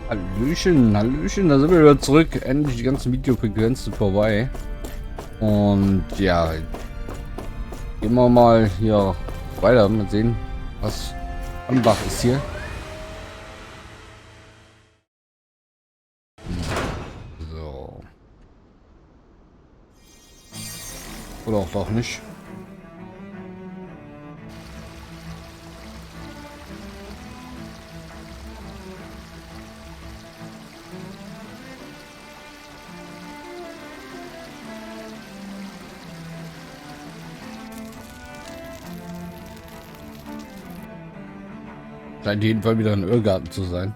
Hallöchen, Hallöchen, da sind wir wieder zurück. Endlich die ganzen Videosequenzen vorbei. Und ja, gehen wir mal hier weiter. Mal sehen, was Anbach ist hier. So. Oder auch doch nicht. Scheint jeden Fall wieder ein Irrgarten zu sein.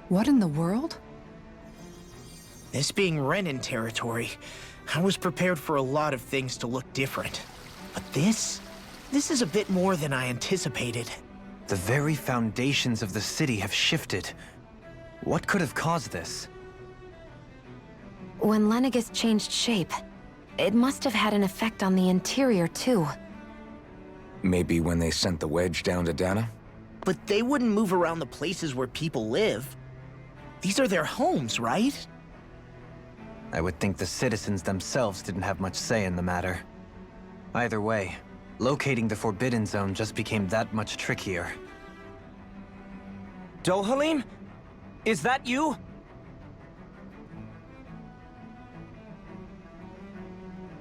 What in the world? This being Renan territory, I was prepared for a lot of things to look different. But this is a bit more than I anticipated. The very foundations of the city have shifted. What could have caused this? When Lenegis changed shape, it must have had an effect on the interior too. Maybe when they sent the wedge down to Dana? But they wouldn't move around the places where people live. These are their homes, right? I would think the citizens themselves didn't have much say in the matter. Either way, locating the Forbidden Zone just became that much trickier. Dohalim? Is that you?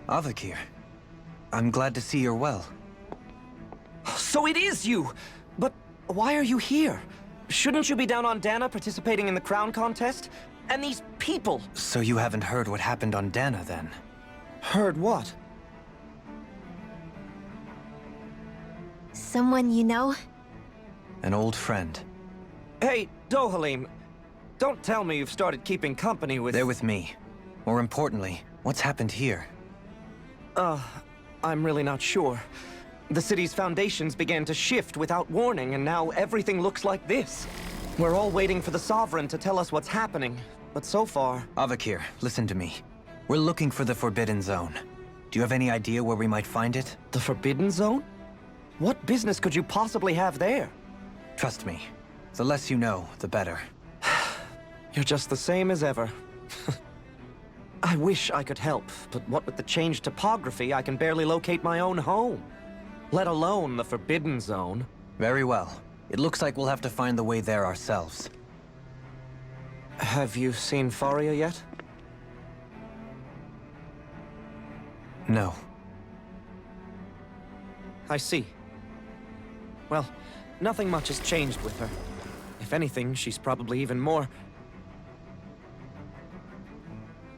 Avakir, I'm glad to see you're well. So it is you! But why are you here? Shouldn't you be down on Dana participating in the crown contest? And these people! So you haven't heard what happened on Dana, then? Heard what? Someone you know? An old friend. Hey, Dohalim, don't tell me you've started keeping company with... They're with me. More importantly, what's happened here? I'm really not sure. The city's foundations began to shift without warning, and now everything looks like this. We're all waiting for the Sovereign to tell us what's happening, but so far... Avakir, listen to me. We're looking for the Forbidden Zone. Do you have any idea where we might find it? The Forbidden Zone? What business could you possibly have there? Trust me. The less you know, the better. You're just the same as ever. I wish I could help, but what with the changed topography, I can barely locate my own home. Let alone the Forbidden Zone. Very well. It looks like we'll have to find the way there ourselves. Have you seen Faria yet? No. I see. Well, nothing much has changed with her. If anything, she's probably even more...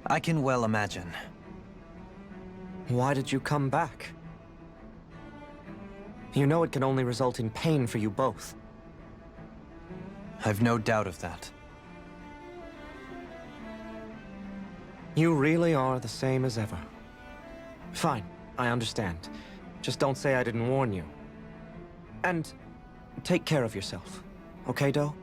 I can well imagine. Why did you come back? You know it can only result in pain for you both. I've no doubt of that. You really are the same as ever. Fine, I understand. Just don't say I didn't warn you. And take care of yourself. Okay, Do?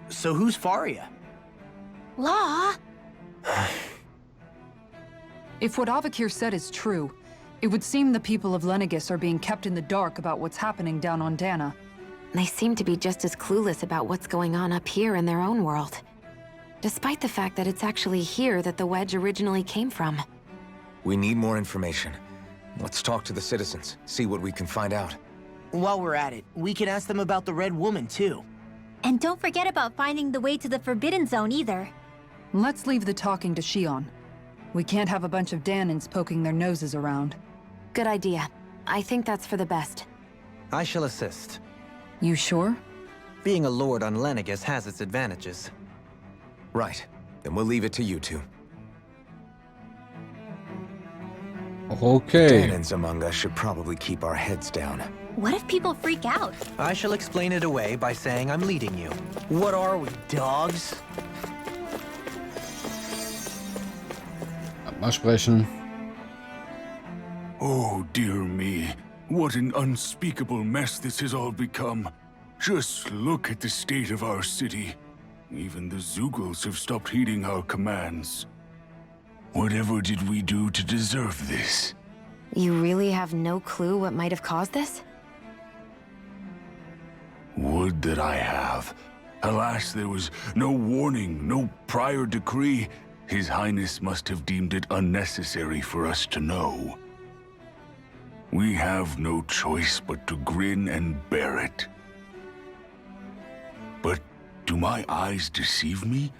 So who's Faria? Law? If what Avakir said is true, it would seem the people of Lenegis are being kept in the dark about what's happening down on Dana. They seem to be just as clueless about what's going on up here in their own world. Despite the fact that it's actually here that the wedge originally came from. We need more information. Let's talk to the citizens, see what we can find out. While we're at it, we can ask them about the Red Woman, too. And don't forget about finding the way to the Forbidden Zone either. Let's leave the talking to Shion. We can't have a bunch of Danans poking their noses around. Good idea. I think that's for the best. I shall assist. You sure? Being a lord on Lenegis has its advantages. Right. Then we'll leave it to you two. Okay. Cannons among us should probably keep our heads down. What if people freak out? I shall explain it away by saying I'm leading you. What are we, dogs? Mal sprechen. Oh, dear me. What an unspeakable mess this has all become. Just look at the state of our city. Even the Zeugles have stopped heeding our commands. Whatever did we do to deserve this? You really have no clue what might have caused this? Would that I have. Alas, there was no warning, no prior decree. His Highness must have deemed it unnecessary for us to know. We have no choice but to grin and bear it. But do my eyes deceive me?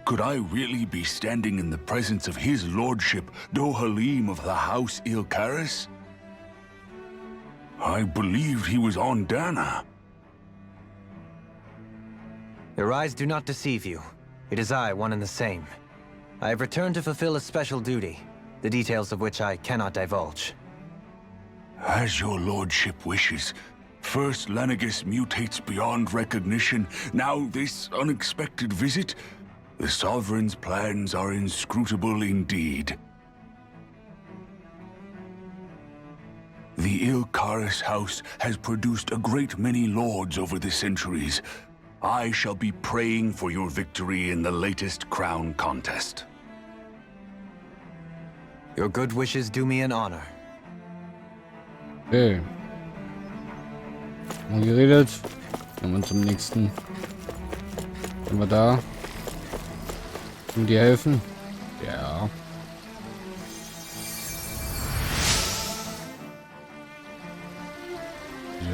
Could I really be standing in the presence of his lordship, Dohalim of the House Ilkaris? I believed he was on Dana. Your eyes do not deceive you. It is I, one and the same. I have returned to fulfill a special duty, the details of which I cannot divulge. As your lordship wishes. First Lenegis mutates beyond recognition, now this unexpected visit. The Sovereign's plans are inscrutable indeed. The Ilkaris house has produced a great many lords over the centuries. I shall be praying for your victory in the latest crown contest. Your good wishes do me an honor. Okay. Mal geredet. Kommen wir zum nächsten. Sind wir da? Können die helfen? Ja. So.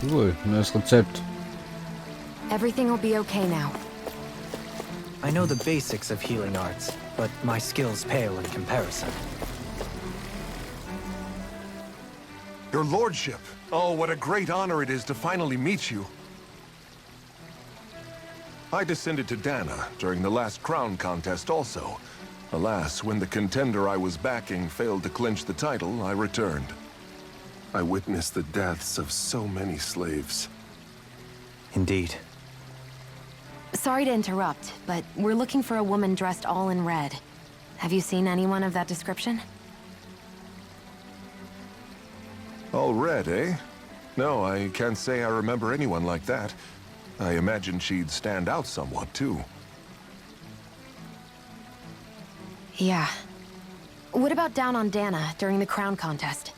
Cool, neues Rezept. Everything will be okay now. I know the basics of healing arts, but my skills pale in comparison. Your lordship! Oh, what a great honor it is to finally meet you. I descended to Dana during the last crown contest also. Alas, when the contender I was backing failed to clinch the title, I returned. I witnessed the deaths of so many slaves. Indeed. Sorry to interrupt, but we're looking for a woman dressed all in red. Have you seen anyone of that description? All red, eh? No, I can't say I remember anyone like that. I imagine she'd stand out somewhat, too. Yeah. What about down on Dana during the crown contest?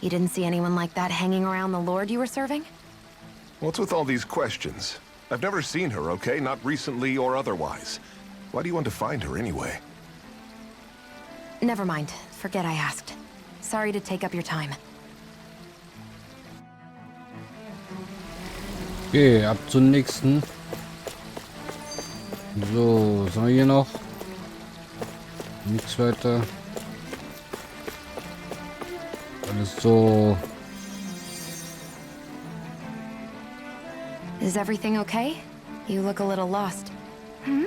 You didn't see anyone like that hanging around the lord you were serving? What's with all these questions? I've never seen her, okay? Not recently or otherwise. Why do you want to find her anyway? Never mind. Forget I asked. Sorry to take up your time. Okay, ab zum nächsten. So, was haben wir hier noch? Nichts weiter. Alles so. Is everything okay? You look a little lost. Hmm?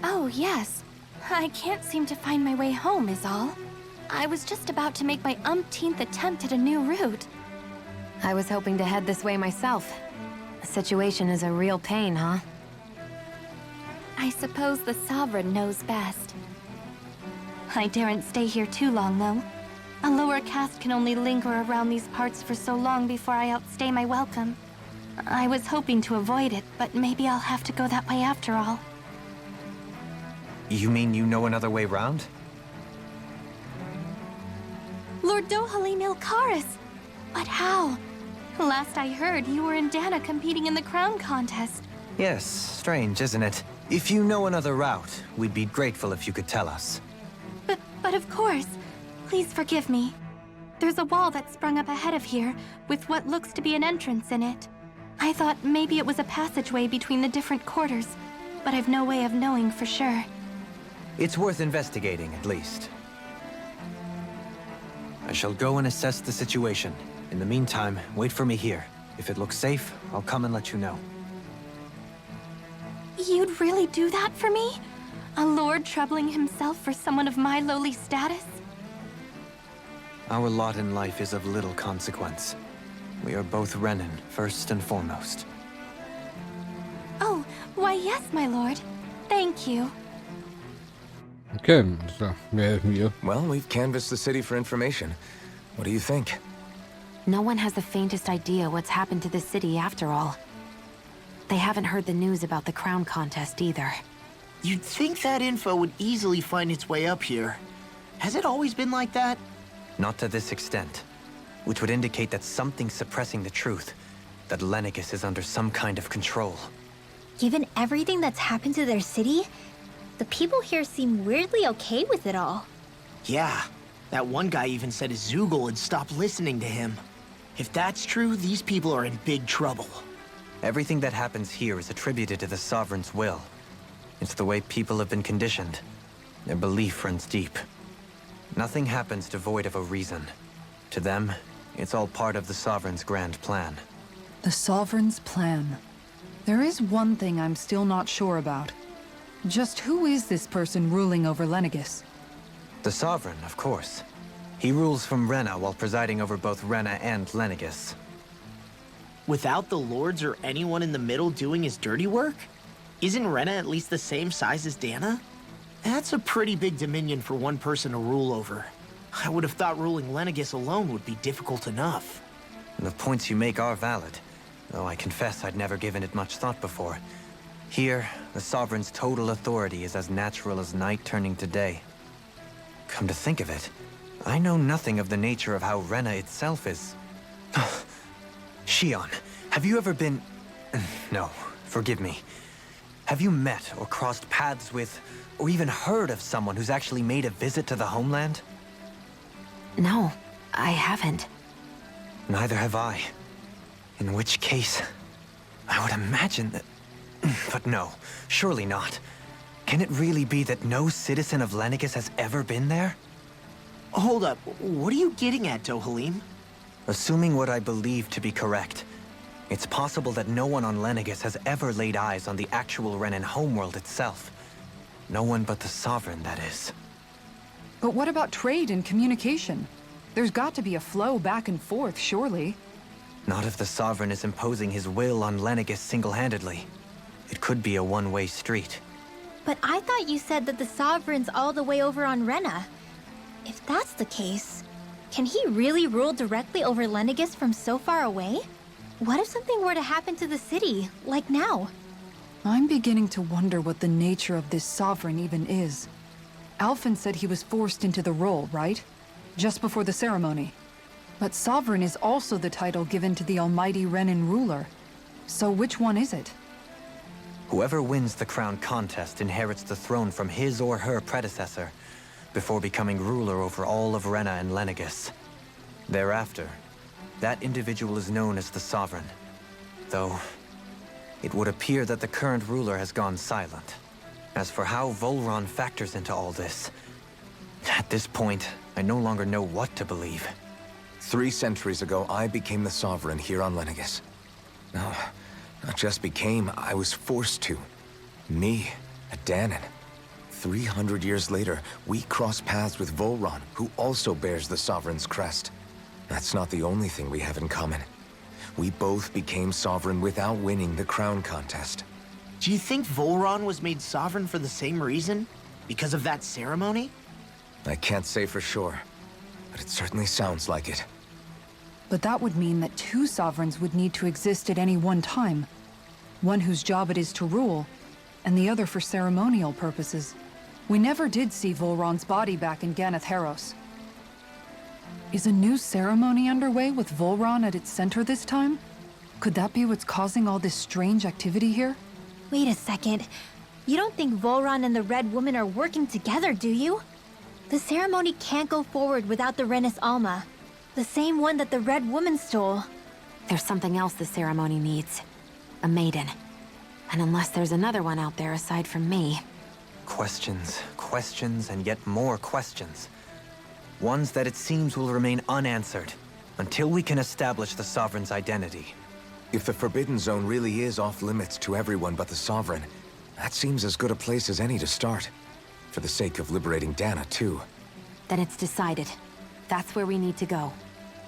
Oh, yes. I can't seem to find my way home, is all. I was just about to make my umpteenth attempt at a new route. I was hoping to head this way myself. The situation is a real pain, huh? I suppose the Sovereign knows best. I daren't stay here too long, though. A lower caste can only linger around these parts for so long before I outstay my welcome. I was hoping to avoid it, but maybe I'll have to go that way after all. You mean you know another way round? Lord Dohalim Ilkaris! But how? Last I heard, you were in Dana competing in the crown contest. Yes, strange, isn't it? If you know another route, we'd be grateful if you could tell us. But of course. Please forgive me. There's a wall that sprung up ahead of here, with what looks to be an entrance in it. I thought maybe it was a passageway between the different quarters, but I've no way of knowing for sure. It's worth investigating, at least. I shall go and assess the situation. In the meantime, wait for me here. If it looks safe, I'll come and let you know. You'd really do that for me? A lord troubling himself for someone of my lowly status? Our lot in life is of little consequence. We are both Renan, first and foremost. Oh, why yes, my lord. Thank you. Okay, so, mehr helfen wir. Well, we've canvassed the city for information. What do you think? No one has the faintest idea what's happened to the city after all. They haven't heard the news about the crown contest either. You'd think that info would easily find its way up here. Has it always been like that? Not to this extent, which would indicate that something's suppressing the truth, that Lenegis is under some kind of control. Given everything that's happened to their city, the people here seem weirdly okay with it all. Yeah, that one guy even said his Zoogle had stopped listening to him. If that's true, these people are in big trouble. Everything that happens here is attributed to the Sovereign's will. It's the way people have been conditioned. Their belief runs deep. Nothing happens devoid of a reason. To them, it's all part of the Sovereign's grand plan. The Sovereign's plan. There is one thing I'm still not sure about. Just who is this person ruling over Lenegis? The Sovereign, of course. He rules from Rena while presiding over both Rena and Lenegis. Without the lords or anyone in the middle doing his dirty work? Isn't Rena at least the same size as Dana? That's a pretty big dominion for one person to rule over. I would have thought ruling Lenegis alone would be difficult enough. The points you make are valid, though I confess I'd never given it much thought before. Here, the Sovereign's total authority is as natural as night turning to day. Come to think of it, I know nothing of the nature of how Rena itself is. Shion, have you ever been... No, forgive me. Have you met or crossed paths with, or even heard of someone who's actually made a visit to the homeland? No, I haven't. Neither have I. In which case, I would imagine that... But no, surely not. Can it really be that no citizen of Lenegis has ever been there? Hold up, what are you getting at, Dohalim? Assuming what I believe to be correct, it's possible that no one on Lenegis has ever laid eyes on the actual Renan homeworld itself. No one but the Sovereign, that is. But what about trade and communication? There's got to be a flow back and forth, surely. Not if the Sovereign is imposing his will on Lenegis single-handedly. It could be a one-way street. But I thought you said that the Sovereign's all the way over on Rena. If that's the case, can he really rule directly over Lenegis from so far away? What if something were to happen to the city, like now? I'm beginning to wonder what the nature of this Sovereign even is. Alphen said he was forced into the role, right? Just before the ceremony. But Sovereign is also the title given to the almighty Renan ruler. So which one is it? Whoever wins the crown contest inherits the throne from his or her predecessor, before becoming ruler over all of Rena and Lenegis. Thereafter, that individual is known as the Sovereign. Though, it would appear that the current ruler has gone silent. As for how Volron factors into all this, at this point, I no longer know what to believe. 3 centuries ago, I became the Sovereign here on Lenegis. No, not just became, I was forced to. Me, a Danon. 300 years later, we cross paths with Volron, who also bears the Sovereign's crest. That's not the only thing we have in common. We both became Sovereign without winning the crown contest. Do you think Volron was made Sovereign for the same reason? Because of that ceremony? I can't say for sure, but it certainly sounds like it. But that would mean that 2 Sovereigns would need to exist at any one time. One whose job it is to rule, and the other for ceremonial purposes. We never did see Volron's body back in Ganath Haros. Is a new ceremony underway with Volron at its center this time? Could that be what's causing all this strange activity here? Wait a second. You don't think Volron and the Red Woman are working together, do you? The ceremony can't go forward without the Renis Alma. The same one that the Red Woman stole. There's something else the ceremony needs. A maiden. And unless there's another one out there aside from me... Questions, questions, and yet more questions. Ones that it seems will remain unanswered, until we can establish the Sovereign's identity. If the Forbidden Zone really is off-limits to everyone but the Sovereign, that seems as good a place as any to start. For the sake of liberating Dana, too. Then it's decided. That's where we need to go.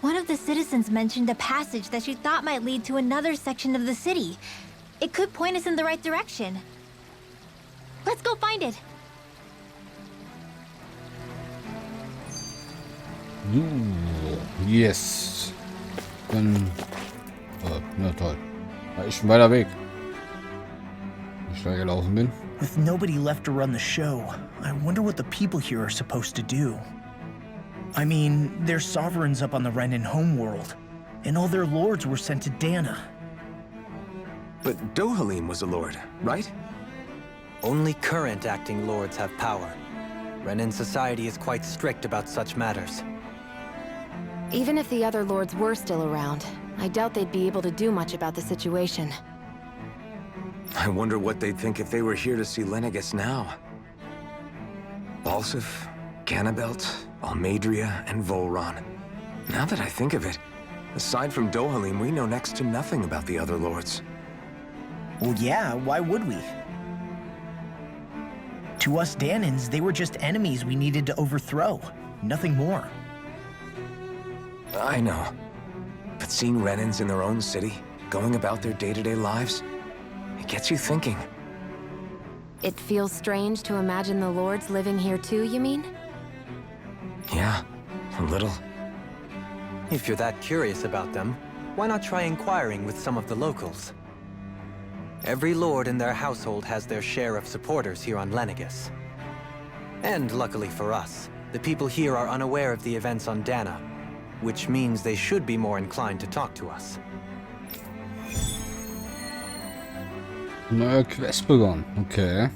One of the citizens mentioned a passage that she thought might lead to another section of the city. It could point us in the right direction. Let's go find it. Yes. Dann... na toll. Da ist ein weiter Weg. Wenn ich da gelaufen bin. With nobody left to run the show, I wonder what the people here are supposed to do. I mean, there's sovereigns up on the Renan homeworld, and all their lords were sent to Dana. But Dohalim was a lord, right? Only current acting lords have power. Renan society is quite strict about such matters. Even if the other lords were still around, I doubt they'd be able to do much about the situation. I wonder what they'd think if they were here to see Lenegis now. Balsif, Ganabelt, Almadria, and Volron. Now that I think of it, aside from Dohalim, we know next to nothing about the other lords. Well, yeah, why would we? To us Danans, they were just enemies we needed to overthrow. Nothing more. I know. But seeing Renans in their own city, going about their day-to-day lives, it gets you thinking. It feels strange to imagine the lords living here too, you mean? Yeah, a little. If you're that curious about them, why not try inquiring with some of the locals? Every lord in their household has their share of supporters here on Lenegis. And luckily for us, the people here are unaware of the events on Dana, which means they should be more inclined to talk to us. Neuer Quest begonnen. Okay.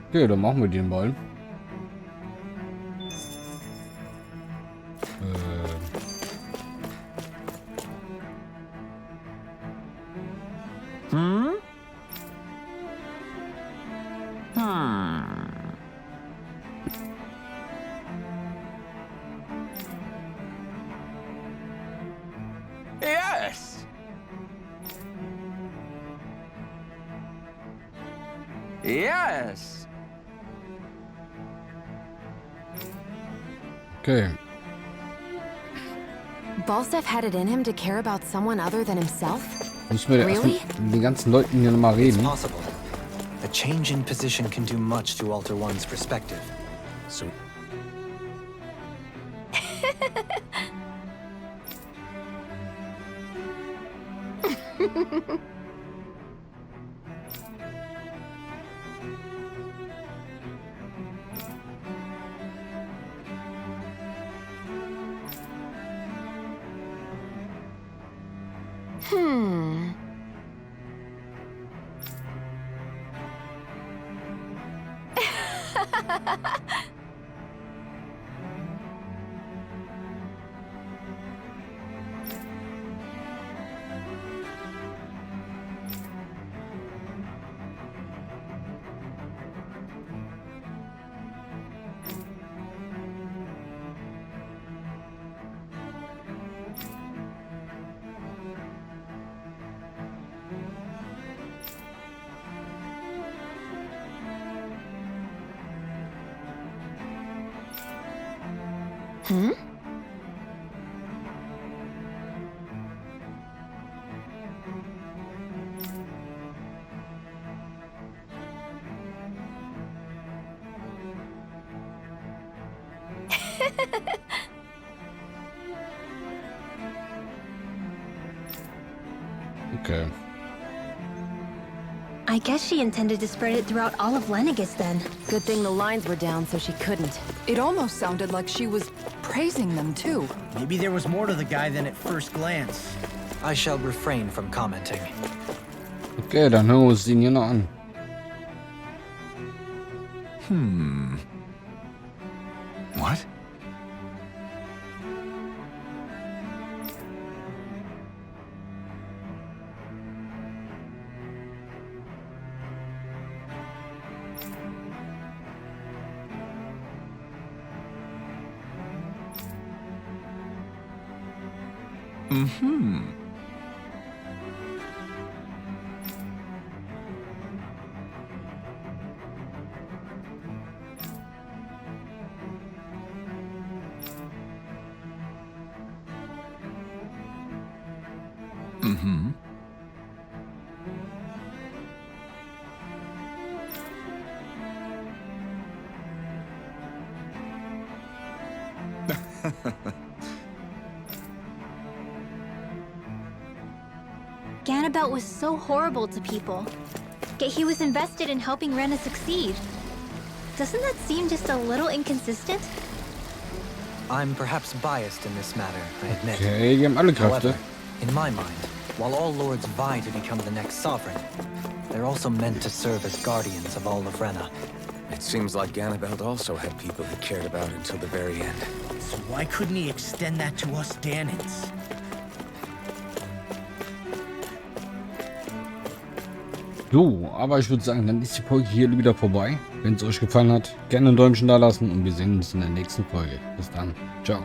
Okay, dann machen wir den mal. Yes! Yes! Okay. Balsef had it in him to care about someone other than himself? Müssen wir erst Really? mit den ganzen Leuten hier nochmal It's reden. possible. A change in position can do much to alter one's perspective. So Okay. I guess she intended to spread it throughout all of Lenegis then. Good thing the lines were down so she couldn't. It almost sounded like she was praising them too. Maybe there was more to the guy than at first glance. I shall refrain from commenting. Okay, dann hören wir uns den hier noch an. What? Mhm. Ganabelt was so horrible to people. Yet he was invested in helping Rena succeed. Doesn't that seem just a little inconsistent? I'm perhaps biased in this matter, I admit. Okay, die haben alle Kräfte. However, in my mind, while all lords vie to become the next sovereign, they're also meant to serve as guardians of all of Rena. It seems like Ganabelt also had people he cared about until the very end. So why couldn't he extend that to us Danans? So, aber ich würde sagen, dann ist die Folge hier wieder vorbei. Wenn es euch gefallen hat, gerne ein Däumchen da lassen und wir sehen uns in der nächsten Folge. Bis dann. Ciao.